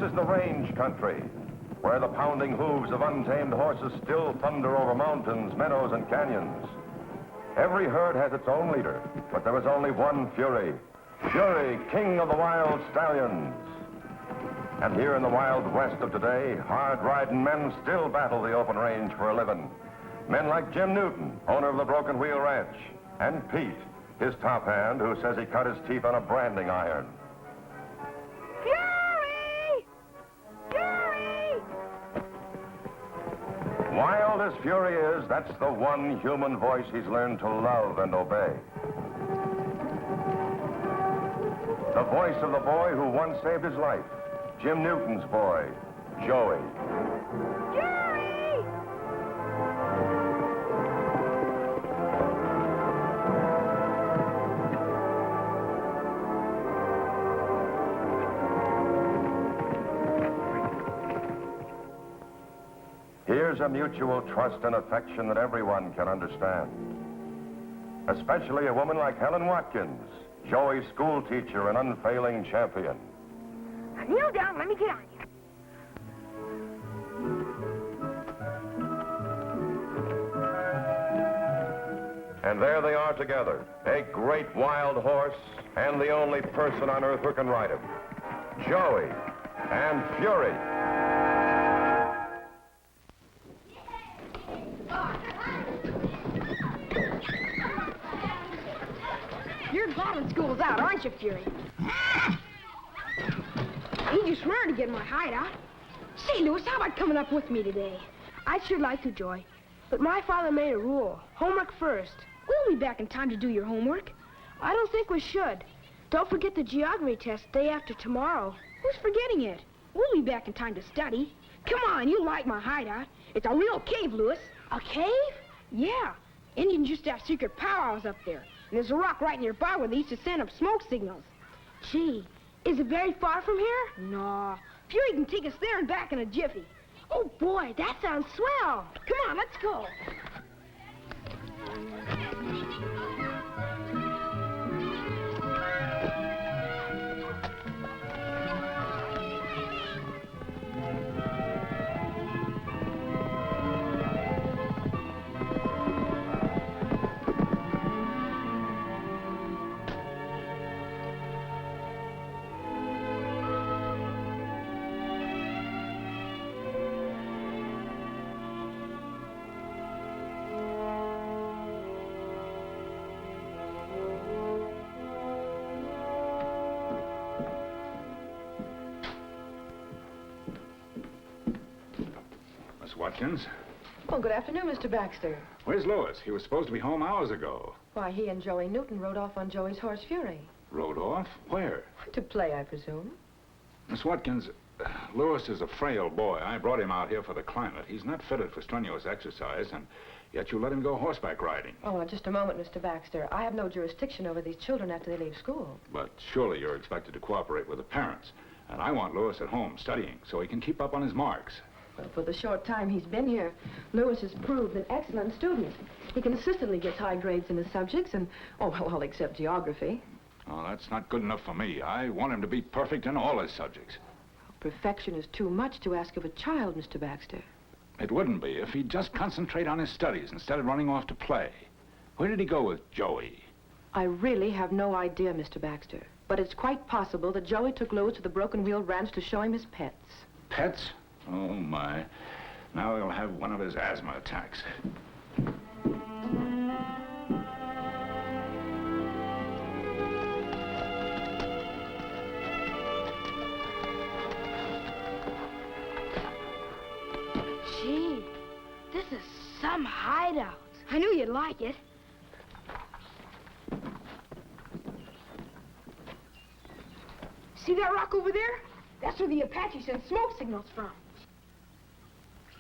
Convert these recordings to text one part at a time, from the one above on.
is the range country, where the pounding hooves of untamed horses still thunder over mountains, meadows, and canyons. Every herd has its own leader, but there is only one Fury. Fury, king of the wild stallions. And here in the Wild West of today, hard-riding men still battle the open range for a living. Men like Jim Newton, owner of the Broken Wheel Ranch, and Pete, his top hand, who says he cut his teeth on a branding iron. Fury! Fury! Wild as Fury is, that's the one human voice he's learned to love and obey. The voice of the boy who once saved his life. Jim Newton's boy, Joey. Fury! Here's a mutual trust and affection that everyone can understand. Especially a woman like Helen Watkins, Joey's school teacher and unfailing champion. Now kneel down, let me get on you. And there they are together, a great wild horse and the only person on earth who can ride him. Joey and Fury. You're glad when school's out, aren't you, Fury? Ain't you swearing to get my hide out? Say, Louis, how about coming up with me today? I'd sure like to, Joy. But my father made a rule. Homework first. We'll be back in time to do your homework. I don't think we should. Don't forget the geography test day after tomorrow. Who's forgetting it? We'll be back in time to study. Come on, you like my hideout. It's a real cave, Louis. A cave? Yeah. Indians used to have secret powwows up there. And there's a rock right nearby where they used to send up smoke signals. Gee, is it very far from here? No. Fury can take us there and back in a jiffy. Oh, boy, that sounds swell. Come on, let's go. Watkins. Oh, good afternoon, Mr. Baxter. Where's Louis? He was supposed to be home hours ago. Why, he and Joey Newton rode off on Joey's horse Fury. Rode off? Where? To play, I presume. Miss Watkins, Louis is a frail boy. I brought him out here for the climate. He's not fitted for strenuous exercise, and yet you let him go horseback riding. Oh, now, just a moment, Mr. Baxter. I have no jurisdiction over these children after they leave school. But surely you're expected to cooperate with the parents. And I want Louis at home studying so he can keep up on his marks. Well, for the short time he's been here, Louis has proved an excellent student. He consistently gets high grades in his subjects and, oh, well, except geography. Oh, that's not good enough for me. I want him to be perfect in all his subjects. Perfection is too much to ask of a child, Mr. Baxter. It wouldn't be if he'd just concentrate on his studies instead of running off to play. Where did he go with Joey? I really have no idea, Mr. Baxter. But it's quite possible that Joey took Louis to the Broken Wheel Ranch to show him his pets. Pets? Oh, my. Now he'll have one of his asthma attacks. Gee, this is some hideout. I knew you'd like it. See that rock over there? That's where the Apaches send smoke signals from.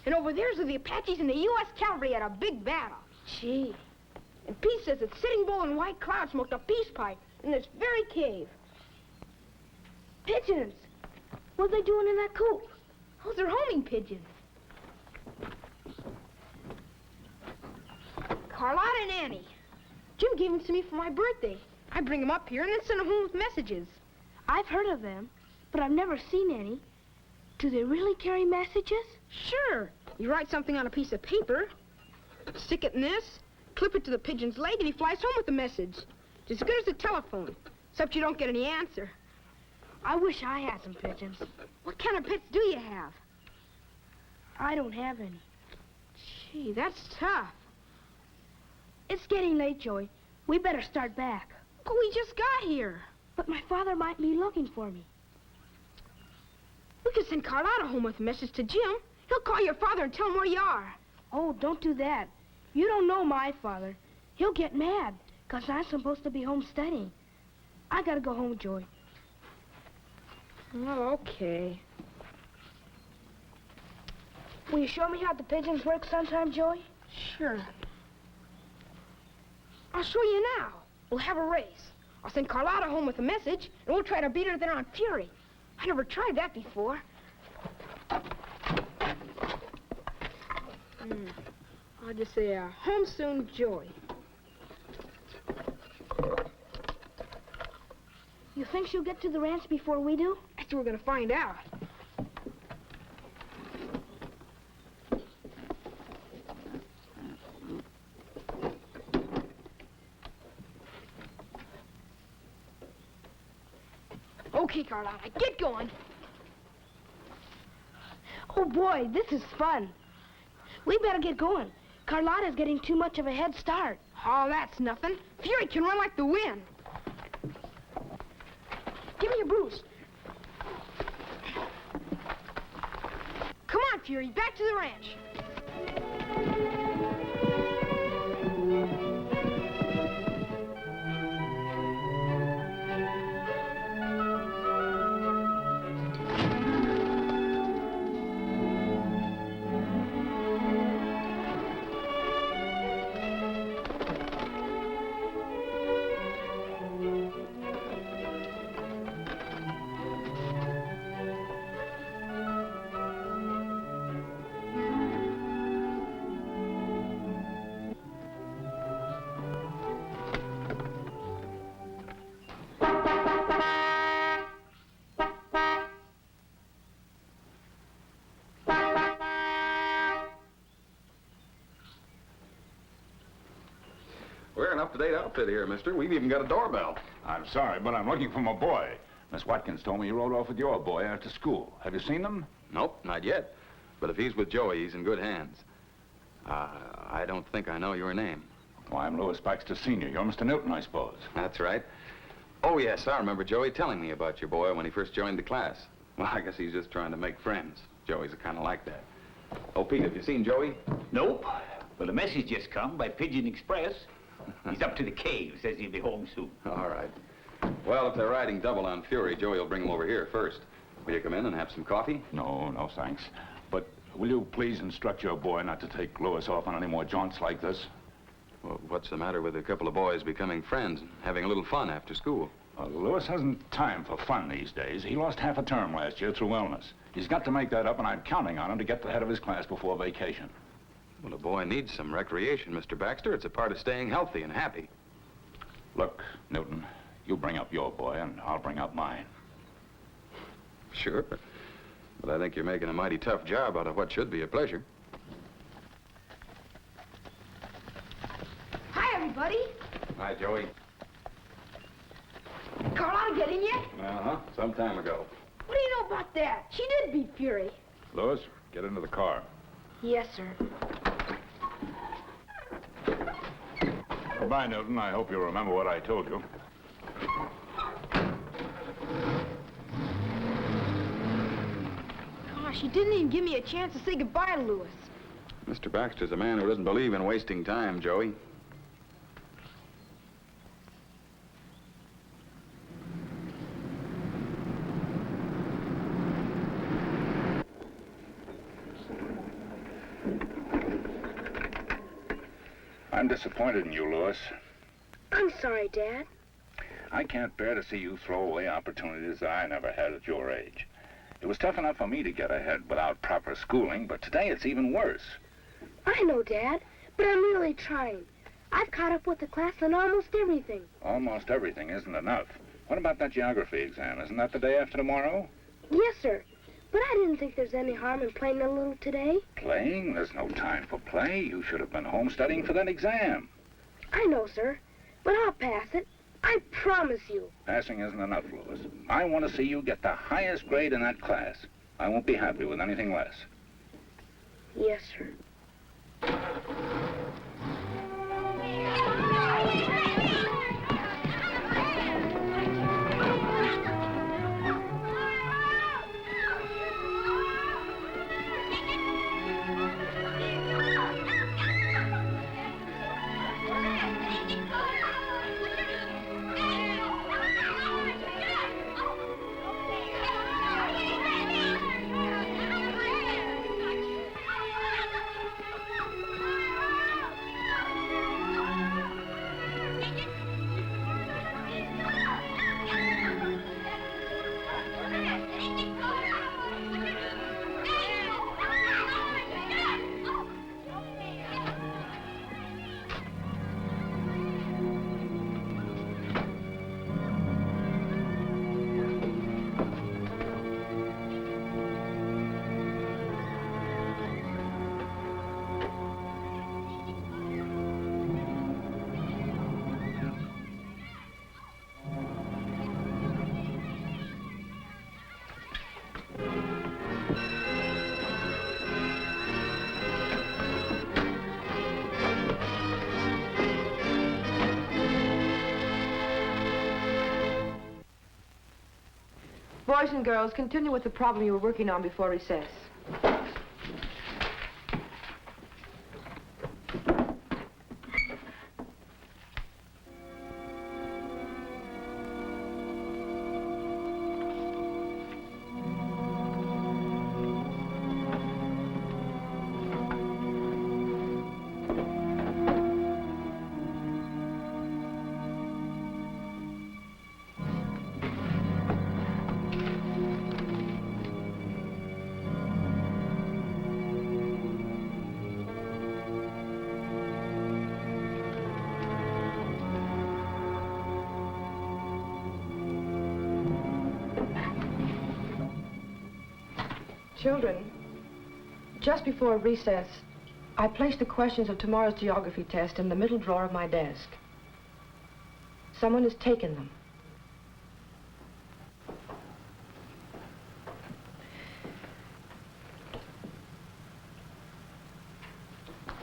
And over there's where the Apaches and the U.S. Cavalry had a big battle. Gee. And Pete says that Sitting Bull and White Cloud smoked a peace pipe in this very cave. Pigeons. What are they doing in that coop? Oh, they're homing pigeons. Carlotta and Annie. Jim gave them to me for my birthday. I bring them up here and then send them home with messages. I've heard of them, but I've never seen any. Do they really carry messages? Sure. You write something on a piece of paper, stick it in this, clip it to the pigeon's leg, and he flies home with the message. Just as good as a telephone, except you don't get any answer. I wish I had some pigeons. What kind of pets do you have? I don't have any. Gee, that's tough. It's getting late, Joey. We better start back. But we just got here. But my father might be looking for me. We could send Carlotta home with a message to Jim. He'll call your father and tell him where you are. Oh, don't do that. You don't know my father. He'll get mad, 'cause I'm supposed to be home studying. I gotta go home, Joey. Oh, okay. Will you show me how the pigeons work sometime, Joey? Sure. I'll show you now. We'll have a race. I'll send Carlotta home with a message, and we'll try to beat her there on Fury. I never tried that before. I'll just say, home soon, Joey. You think she'll get to the ranch before we do? That's what we're gonna find out. Okay, Carlotta, get going. Oh, boy, this is fun. We better get going. Carlotta's getting too much of a head start. Oh, that's nothing. Fury can run like the wind. Give me your boost. Come on, Fury, back to the ranch. We're an up-to-date outfit here, mister. We've even got a doorbell. I'm sorry, but I'm looking for my boy. Miss Watkins told me you rode off with your boy after school. Have you seen them? Nope, not yet. But if he's with Joey, he's in good hands. I don't think I know your name. Why, I'm Louis Baxter Sr. You're Mr. Newton, I suppose. That's right. Oh, yes, I remember Joey telling me about your boy when he first joined the class. Well, I guess he's just trying to make friends. Joey's kind of like that. Oh, Pete, have you seen Joey? Nope. But a message just come by Pigeon Express. He's up to the cave, says he'll be home soon. All right. Well, if they're riding double on Fury, Joey will bring him over here first. Will you come in and have some coffee? No, thanks. But will you please instruct your boy not to take Louis off on any more jaunts like this? Well, what's the matter with a couple of boys becoming friends and having a little fun after school? Louis hasn't time for fun these days. He lost half a term last year through illness. He's got to make that up, and I'm counting on him to get the head of his class before vacation. Well, a boy needs some recreation, Mr. Baxter. It's a part of staying healthy and happy. Look, Newton, you bring up your boy, and I'll bring up mine. Sure. But I think you're making a mighty tough job out of what should be a pleasure. Hi, everybody. Hi, Joey. Carlotta get in yet? Uh-huh. Some time ago. What do you know about that? She did beat Fury. Louis, get into the car. Yes, sir. Goodbye, Newton. I hope you'll remember what I told you. Gosh, she didn't even give me a chance to say goodbye to Louis. Mr. Baxter's a man who doesn't believe in wasting time, Joey. I'm disappointed in you, Louis. I'm sorry, Dad. I can't bear to see you throw away opportunities I never had at your age. It was tough enough for me to get ahead without proper schooling, but today it's even worse. I know, Dad, but I'm really trying. I've caught up with the class on almost everything. Almost everything isn't enough. What about that geography exam? Isn't that the day after tomorrow? Yes, sir. But I didn't think there's any harm in playing a little today. Playing? There's no time for play. You should have been home studying for that exam. I know, sir. But I'll pass it. I promise you. Passing isn't enough, Louis. I want to see you get the highest grade in that class. I won't be happy with anything less. Yes, sir. Boys and girls, continue with the problem you were working on before recess. Children, just before recess, I placed the questions of tomorrow's geography test in the middle drawer of my desk. Someone has taken them.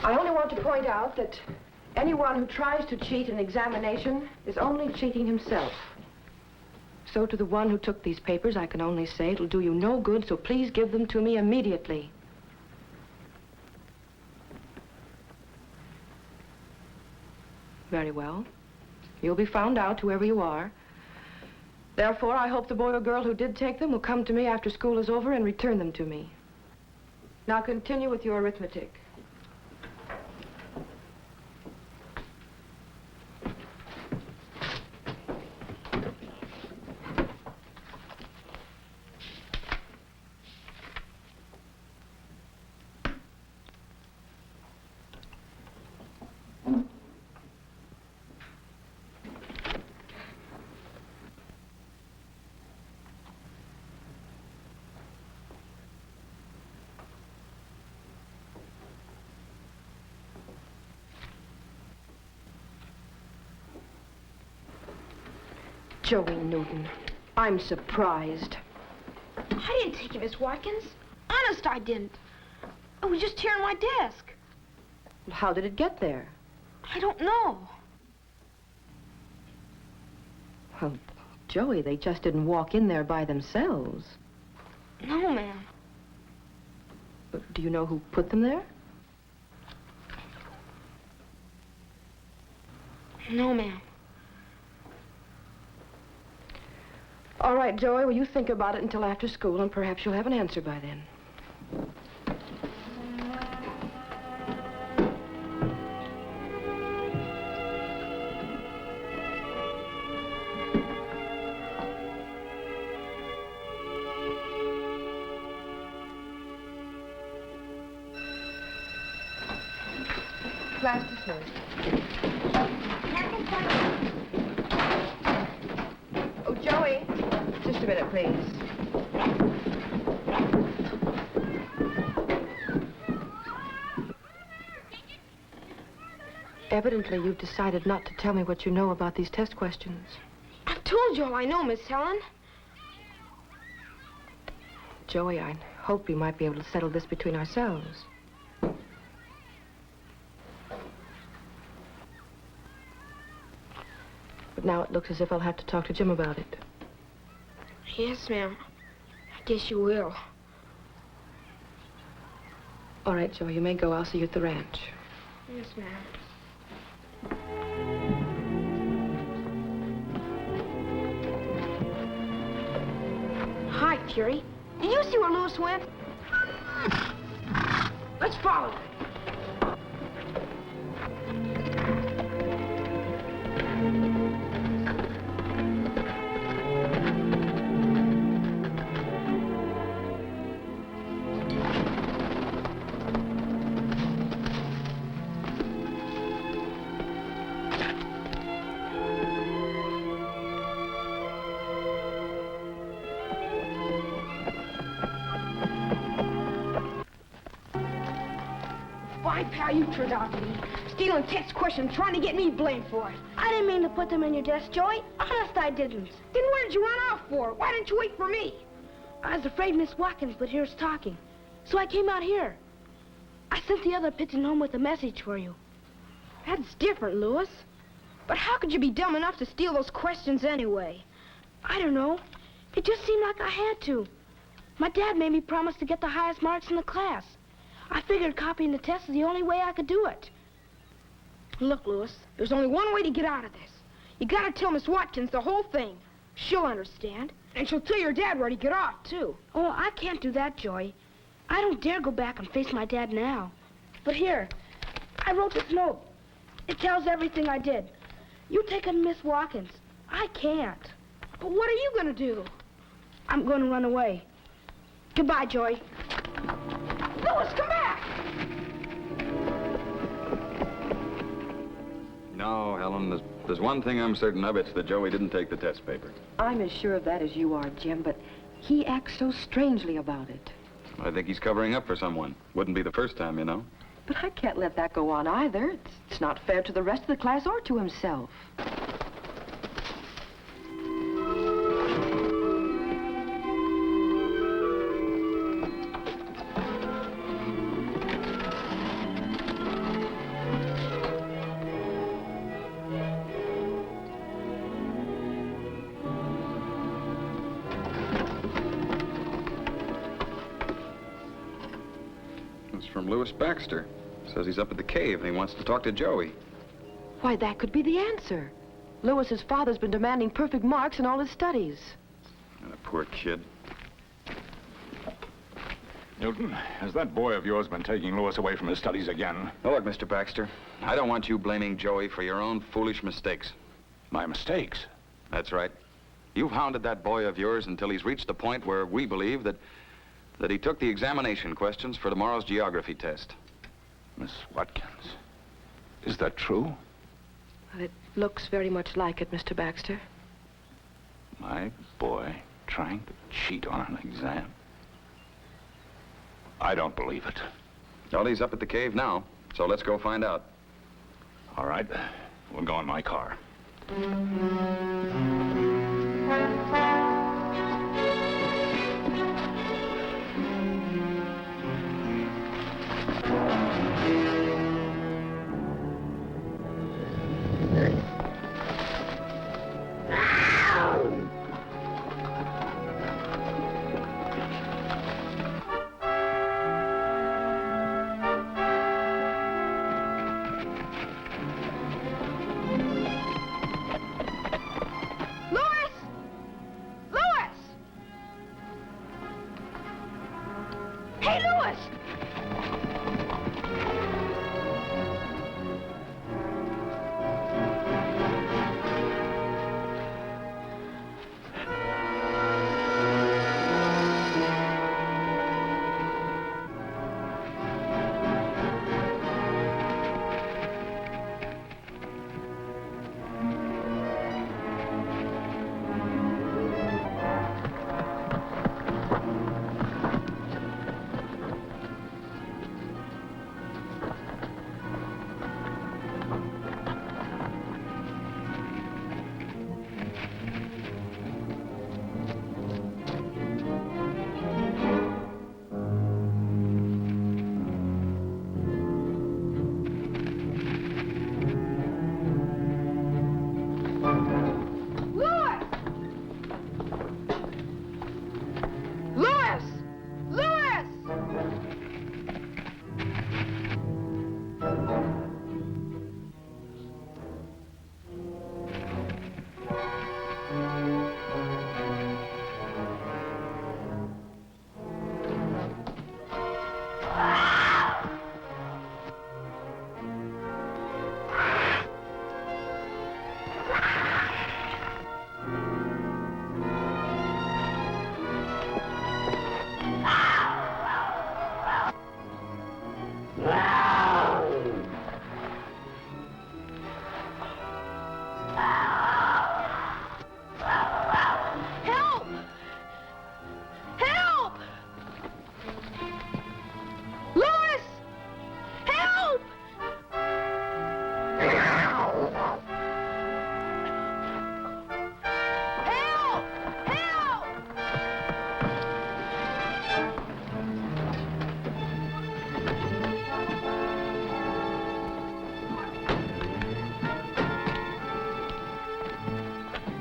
I only want to point out that anyone who tries to cheat an examination is only cheating himself. So to the one who took these papers, I can only say it'll do you no good, so please give them to me immediately. Very well. You'll be found out, whoever you are. Therefore, I hope the boy or girl who did take them will come to me after school is over and return them to me. Now continue with your arithmetic. Joey Newton, I'm surprised. I didn't take it, Miss Watkins. Honest, I didn't. It was just here on my desk. How did it get there? I don't know. Well, Joey, they just didn't walk in there by themselves. No, ma'am. But do you know who put them there? No, ma'am. All right, Joey, well, you think about it until after school, and perhaps you'll have an answer by then. Class dismissed. Oh, Joey, just a minute, please. Evidently, you've decided not to tell me what you know about these test questions. I've told you all I know, Miss Helen. Joey, I hope we might be able to settle this between ourselves. But now it looks as if I'll have to talk to Jim about it. Yes, ma'am. I guess you will. All right, Joey, you may go. I'll see you at the ranch. Yes, ma'am. Hi, Curie. Did you see where Louis went? Let's follow him. Fine pal you turned out to be. Stealing text questions, trying to get me blamed for it. I didn't mean to put them in your desk, Joey. Honest, I didn't. Then where did you run off for? Why didn't you wait for me? I was afraid Miss Watkins would hear us talking, so I came out here. I sent the other pigeon home with a message for you. That's different, Louis. But how could you be dumb enough to steal those questions anyway? I don't know. It just seemed like I had to. My dad made me promise to get the highest marks in the class. I figured copying the test is the only way I could do it. Look, Louis, there's only one way to get out of this. You gotta tell Miss Watkins the whole thing. She'll understand. And she'll tell your dad where to get off, too. Oh, I can't do that, Joey. I don't dare go back and face my dad now. But here, I wrote this note. It tells everything I did. You take it to Miss Watkins. I can't. But what are you gonna do? I'm going to run away. Goodbye, Joey. Louis, come back! No, Helen, there's one thing I'm certain of. It's that Joey didn't take the test paper. I'm as sure of that as you are, Jim, but he acts so strangely about it. I think he's covering up for someone. Wouldn't be the first time, you know. But I can't let that go on either. It's not fair to the rest of the class or to himself. From Louis Baxter. Says he's up at the cave and he wants to talk to Joey. Why, that could be the answer. Louis's father's been demanding perfect marks in all his studies. And a poor kid. Newton, has that boy of yours been taking Louis away from his studies again? Oh, look, Mr. Baxter, I don't want you blaming Joey for your own foolish mistakes. My mistakes? That's right. You've hounded that boy of yours until he's reached the point where we believe that he took the examination questions for tomorrow's geography test. Miss Watkins, is that true? Well, it looks very much like it, Mr. Baxter. My boy trying to cheat on an exam? I don't believe it. Well, he's up at the cave now, so let's go find out. All right, we'll go in my car. Hey, Louis!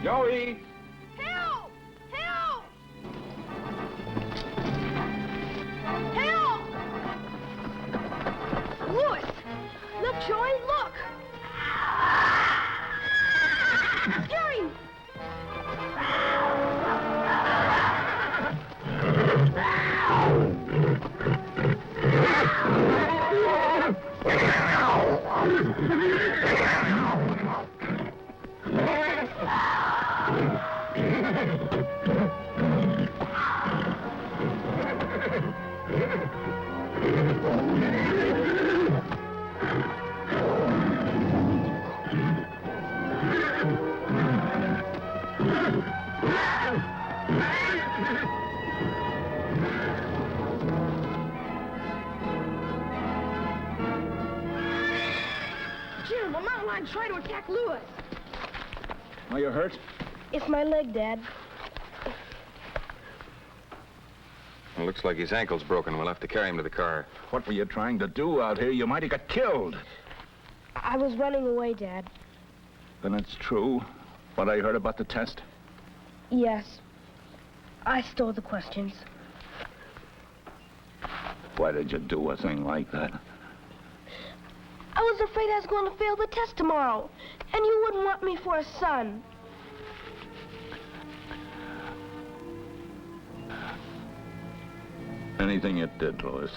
Joey! Help! Help! Help! Louis! Look, Joey, look! Gary! Jim, the mountain lions try to attack Louis. Are you hurt? It's my leg, Dad. It looks like his ankle's broken. We'll have to carry him to the car. What were you trying to do out here? You might have got killed. I was running away, Dad. Then it's true what I heard about the test? Yes. I stole the questions. Why did you do a thing like that? I was afraid I was going to fail the test tomorrow, and you wouldn't want me for a son. Anything you did, Louis,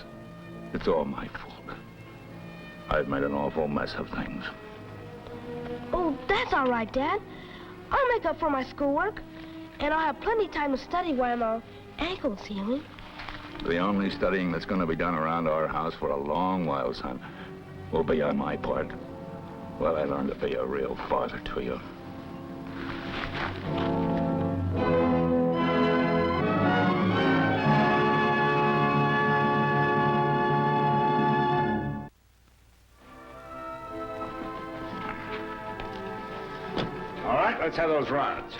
it's all my fault. I've made an awful mess of things. Oh, that's all right, Dad. I'll make up for my schoolwork, and I'll have plenty of time to study while my ankle's healing. The only studying that's going to be done around our house for a long while, son, will be on my part. Well, I learned to be a real father to you. All right, let's have those rods.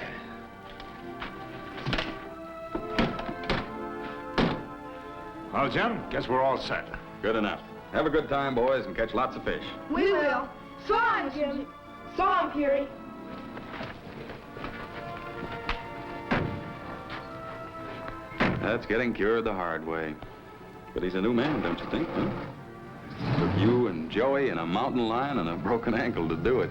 Well, Jim, guess we're all set. Good enough. Have a good time, boys, and catch lots of fish. We will. So long, Jim. So long, Fury. That's getting cured the hard way. But he's a new man, don't you think, huh? Took you and Joey and a mountain lion and a broken ankle to do it.